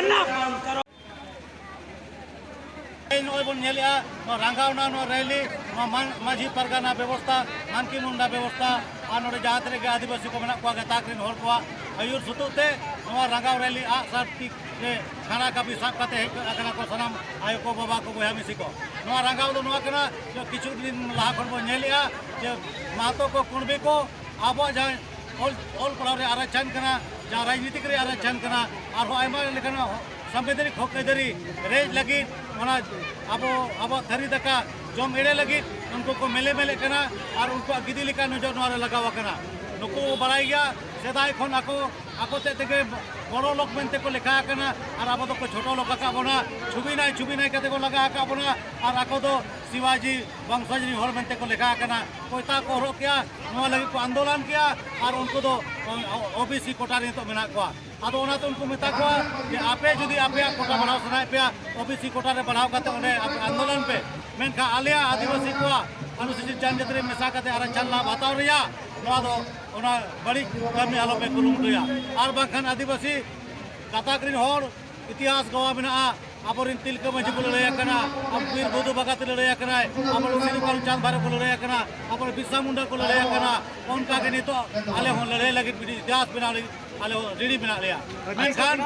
मना करो नई बन रंगावना रैली माझी परगाना व्यवस्था मानकी मुंडा व्यवस्था और नोड़े जहाँ तक आदिवासी को मेना गताक को आयुर सुतुते रंगाव रैली आग सार खाना का भी साब करते को सनाम आयो को बाबा को बया मिसी को रंगाव जो किछु दिन लहा खन बो महतो को कुणबी को अब जहाँ ओल पढ़ाव आरक्षण जहाँ राजनीतिक आरक्षण और संवैधानिक हक अदारी रेज लगी अब अब थरी दका जम एड़े लगी उनको को मेले मेले और उनको गिदी लेका नजर लगाव नुकु बड़ाई गया सेदाय खन ako te बड़ो लोग मेनते को लेखा और अब तो छोटो लोग बना छुबी नाई कते को लगा बना और ako दो शिवाजी वंशज हर मेनते को लेखा कोयता को हर किया लगी को आंदोलन किया और उनको दो ओबीसी कोटा तो मेना को अब उनको मेता को आपे जुदी आपे कोटा बढ़ाव सनाए पे ओबीसी कोटा रे बढ़ाव करते आंदोलन पे मेनखा आलिया आदिवासी को अनुसूचित जनजाति मेसा करते आरक्षण लाभ हताव रिया बड़ी कमी आलो पे कुरुमुटुया और बाखान आदिवासी गाताकरिन हर इतिहास गवा मेना आबोरिन तिलका मांझी को लड़ाई अब बीर बुधु बगाते लड़ाई अब सिंधु चांद भारे को लड़ाई अब बिरसा मुंडा को लड़ाई उनका के नितो आले हों लड़ाई लगी इतिहास बना आले रेडी बना लिया मेनखान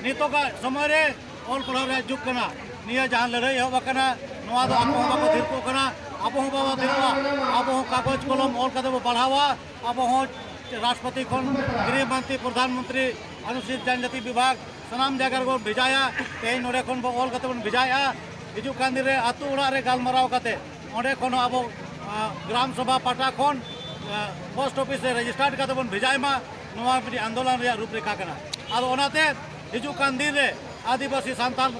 नितो का समय रे ऑल पढ़ाव रे जुग कना निया जहां लड़ाई हो बकना नोआ दो आपो बाबा थिरको कना आपो बाबा थिरवा आपो कागज कलम ऑल कदे बढ़ावा आपो राष्ट्रपति खन गृह मंत्री प्रधानमंत्री अनुसूचित जनजाति विभाग सनाम जगह को भेजाया तेज नोड़े खन बो ऑल कते बन भेजाया हिजु कांदी रे आतु उड़ा रे गालमाराव कते ओंडे खन अब ग्राम सभा पाटा खन पोस्ट ऑफिस रे रजिस्टर्ड कते बन भेजाय मा नोआ मिडी आंदोलन रे रूपरेखा कना आदो ओनाते हिजु कांदी रे आदिवासी सांताल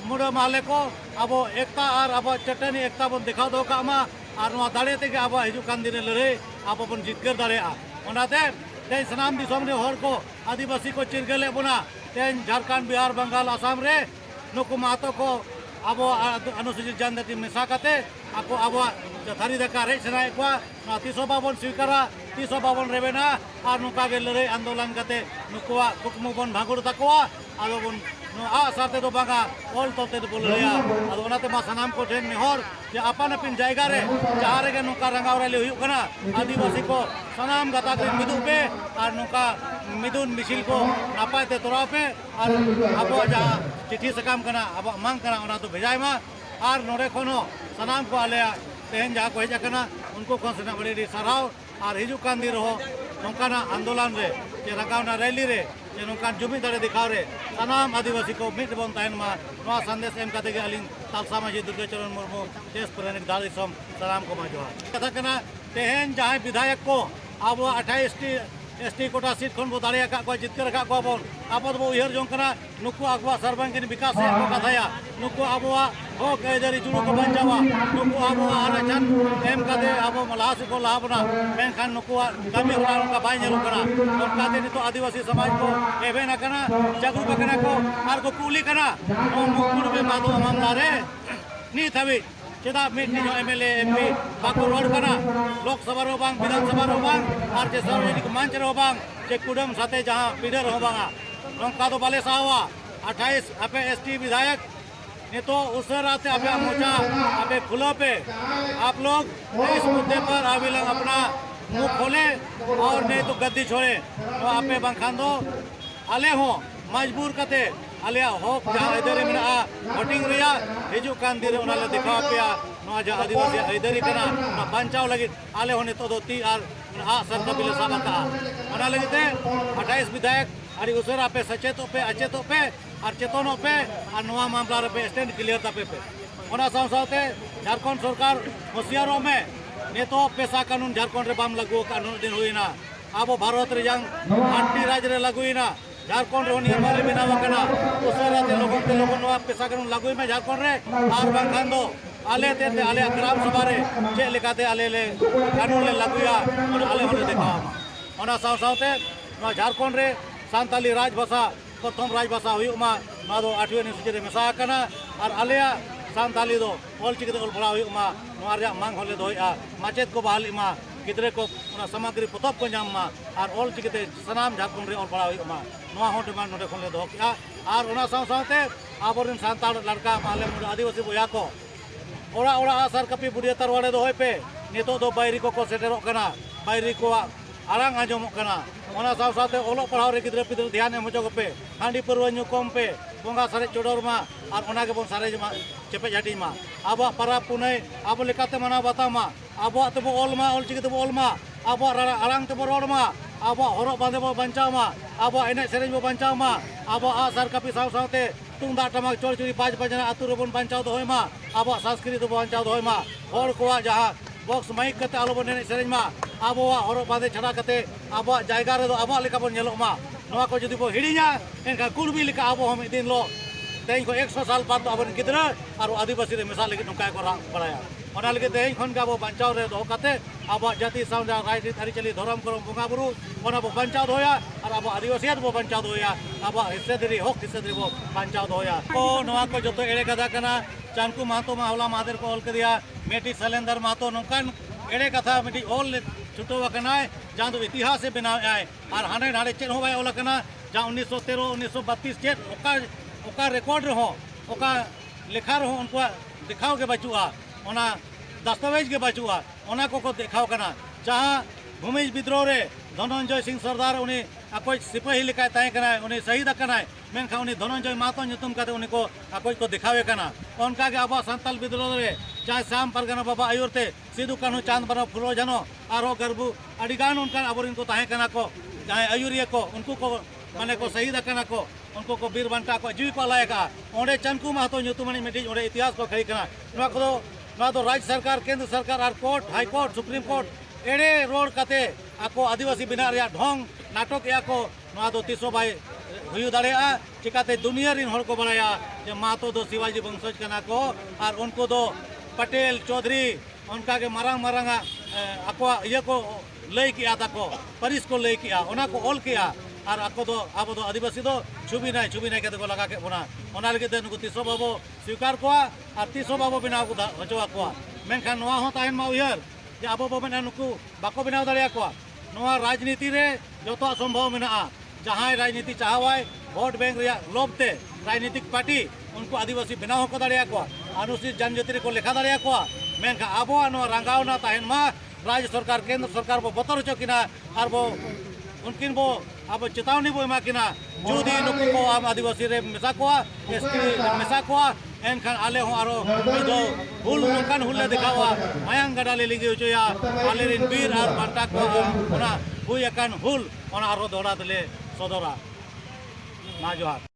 मुड़ा माले को अब एकता और अब चटनी एकता बन दिखा दो कामा और नोआ दाड़े ते अब हिजु कांदी रे लड़ाई अब बन जितकर दाड़ेआ ओनाते तेज सनाम दिसम रे हर को आदिवासी को चिरगले बना तेज झारखंड बिहार बंगाल आसाम रे नुकु महतो को अब अनुसूचित जनजाति मेसा करते ako abo thari daka rej sanai kwa na 352 स्वीकारा 352 रेबेना और नुका के लड़ाई आंदोलन करते नुकुआ कुकमु बन भागुर तकवा आदो बन आ साथे तो बागा ऑल तोते बोल लिया आदो ओनाते मा सनाम को ठेन नेहर जे अपन अपन जायगा रे जहां रे नुका रंगाव रे हुयु कना आदिवासी को सनाम गता के मिदु पे और नुका मिदुन मिছিল को नापाय ते तोरा पे और अब जहां चिट्ठी सकाम कना अब मांग कना ओना तो भेजाय मा और नोड़े खनो सनाम को आले तेहन जहाँ को हजना उनको खन से बड़ी साराव और हिजुकान दी रहो नौकाना आंदोलन रे जे रंगावना रैली रे जे नौकान जुमी दरे दिखाव रे सनाम आदिवासी को मिट बन तहन मा नवा संदेश एम कते अलिंग तालसा माजी दुर्गाचरण मुर्मू देश प्रणिक दाल दिसम सलाम को माजवा कथा कना तेहन जहाँ विधायक को अब 28 एसटी कोटा सीट खन बो दाड़े को जितकर को बन अब उहर जों नुकु आगवा सर्वांगीन विकास कथाया नुकु अब हक अदारी जुड़ो को बचावा नुकु अब आरक्षण एम कते अब लहा से को लहा बना मेनखान नुकु कमी होना उनका बाय नेलो कना उनका नितो आदिवासी समाज को एवेना कना जागरूक कना को आर को कुली कना मुकुर में मादो मामला रे नी थबी चेदा मिट जो एमएलए एमपी बाको रोड कना लोकसभा रो बांग विधानसभा रो बांग और जे सार्वजनिक मंच रो बांग जे कुडम साथे जहां पीडर हो बांगा नौका तो बाले सावा 28 आपे एसटी विधायक ने तो उसराते आपे मोचा आपे खुलो पे आप लोग इस मुद्दे पर अभी लोग अपना मुंह खोले और नहीं तो गद्दी छोड़े तो आपे बंखान दो आले हो मजबूर कते आलिया होप जहाँ इधर में वोटिंग रिया हिजू कान दिरे उनाले दिखा पे नवा जहाँ आदिवासी इधर कना ना बंचाव लगी आले होने तो दोती और आ सरकार बिल साबता उना लगी 28 विधायक अरे उसरा पे सचेतो पे अचेतो पे और चेतनो पे और नवा मामला पे स्टैंड क्लियर तापे पे उना साथे झारखंड सरकार होशियारों में ने तो पेशा कानून झारखंड रे बाम लागू कानून दिन हुईना अब भारत रे जंग आंटी राज रे लागुईना झारखंड रे नियम रे बनावा कना उसराते लोगन नवा पेशा कानून लागुई में झारखंड रे और बांखान दो आले ते आले ग्राम सभा रे जे लेकाते आले ले कानून ले लागुया और आले होले देखा ओना साथे झारखंड रे सांताली राजभाषा प्रथम राजभाषा हुयुमा ना दो 8वीं अनुसूची रे मेसा कना और आलेया सांताली दो ऑल चिकिते ऑल पढ़ा हुयुमा नोआ रे मांग होले दोया माचेत को बहाल इमा गिद्रे को सामग्री पोतब को नामा और ऑल चिकिते सनाम झारखंड रे ऑल पढ़ा हुआ नवा हो डिमांड नोडे खन ले दो किया और ओना साथे आबोरिन सांताल लड़का माले मुड आदिवासी बोया को ओरा ओरा आसार कपी बुढ़िया तरवाड़े दो होय पे नितो दो बायरी को सेटेरो कना बायरी को आरांग आजमो कना ओना साथे ओलो पढ़ाव रे गिद्रे पिद्रे ध्यान एम होजो पे हांडी परवा न्यू कम पे बोंगा सारे चोडोर मा और ओना के बोन सारे मा चेपे जाटी मा आबो पारा पुनै आबो लेकाते मना बाता मा आबो तबो ऑल मा ऑल चिकिते ऑल मा आबो आरांग तबो रोड मा आबो हरो बांधे बो बंचाव मा आबो एने सेरेंज बो बंचाव मा आबो आसार कपी साथे तुंदा टमाक चोर चुरी पाँच बजना आतु रे बोन बंचाव दो होय मा आबो संस्कृति बो बंचाव दो होय मा हर कोवा जहां बॉक्स माइक कते आलो बन एने सेरेंज मा आबो हरो बांधे छड़ा कते आबो जायगा रे दो आबो लेका बोन नेलो मा नवा को जदि बो हिड़िया एनका कुलबी लेका आबो हम दिन लो तेई को 100 साल बाद अब गिद्रा और आदिवासी रे मिसाल लगे नोका को बड़ाया ओना लगे तेई खन का बो बंचाव रे दो कते अब जाति साउंड राजनीति अरिचली धर्म करम बोंगा बुरु ओना बो बंचाव होया और अब आदिवासी बो बंचाव होया अब हिस्सेदारी हक हिस्सेदारी बो बंचाव होया को नवा को जतो एड़े कथा कना चानकू महतो मावला महादेव को ऑल करिया मेटी सलेंदर महतो नोकान एड़े कथा मेटी ऑल छुटो वकना जहां तो इतिहास से बनाव आए और हाने नाड़े चेन हो भाई ओला कना जहां 1913 1932 चेत ओका रिकॉर्ड रहो ओका लेखा रहो उनको दिखाओ के बचुआ ओना दस्तावेज के बचुआ ओना को दिखाओ कना जहां भूमिज विद्रोह रे धनंजय सिंह सरदार उनी अकोई सिपाही लेका ताए कना उनी शहीद कना मेनखा उनी धनंजय मातो nyutum कते उनी को अकोई को दिखावे कना उनका के अब संताल विद्रोह रे चाहे श्याम परगना बाबा आयुरते सिदु कान्हू चांद बनो फुलो जनो आरो गर्बु अडिगान उनका अबोरिन को ताए कना को चाहे आयुरिया को उनको को माने को शहीद कना को उनको को बीर बांटा को जीवी को लायका ओंडे चनकू महतो nyutumani मिटी ओंडे इतिहास को खई कना नवा तो राज्य सरकार केंद्र सरकार और court high court supreme court एड़े रोड कते आको आदिवासी बिना रे ढोंग नाटक या को नवा तो तीसो भाई हुयु दाड़ेया चिकाते दुनिया रिन हर को बड़ाया जे मातो दो शिवाजी वंशज कना को और उनको दो पटेल चौधरी उनका के मारंग मारंग आको ये को लय किया ताको परिस को लय किया ओना को ऑल किया और आको दो अब दो आदिवासी दो छुबी नाय कते को लगा के बोना ओना लगे दे नुको तीसो बाबो स्वीकार को और तीसो बाबो बिना को हजवा को मेनखान नवा हो ताहन मा उयहर जे अब बाबन नुको बाको बिना दाड़िया को नवा राजनीति रे जतो संभव मेना जहां राजनीति चाहवाय वोट बैंक रे लोभते राजनीतिक पार्टी उनको आदिवासी बनाव को दाड़िया को अनुसूचित जनजाति को लेखा दाड़िया को मेनखा अब रंगावना ताहन मा राज्य सरकार केंद्र सरकार बो बतर चकिना और बो उनकिन बो अब चेतावनी बो एमा किना जुदी नुको को आम आदिवासी रे मेसा को एसटी मेसा को एनखान आले हो आरो दो हुल नोकान हुले दिखावा मायांग गडाले लिगे होचया आले रिन बीर और बांटा को ओना हुई अकान हुल ओना आरो दोड़ा दले सदरा मा जोहार।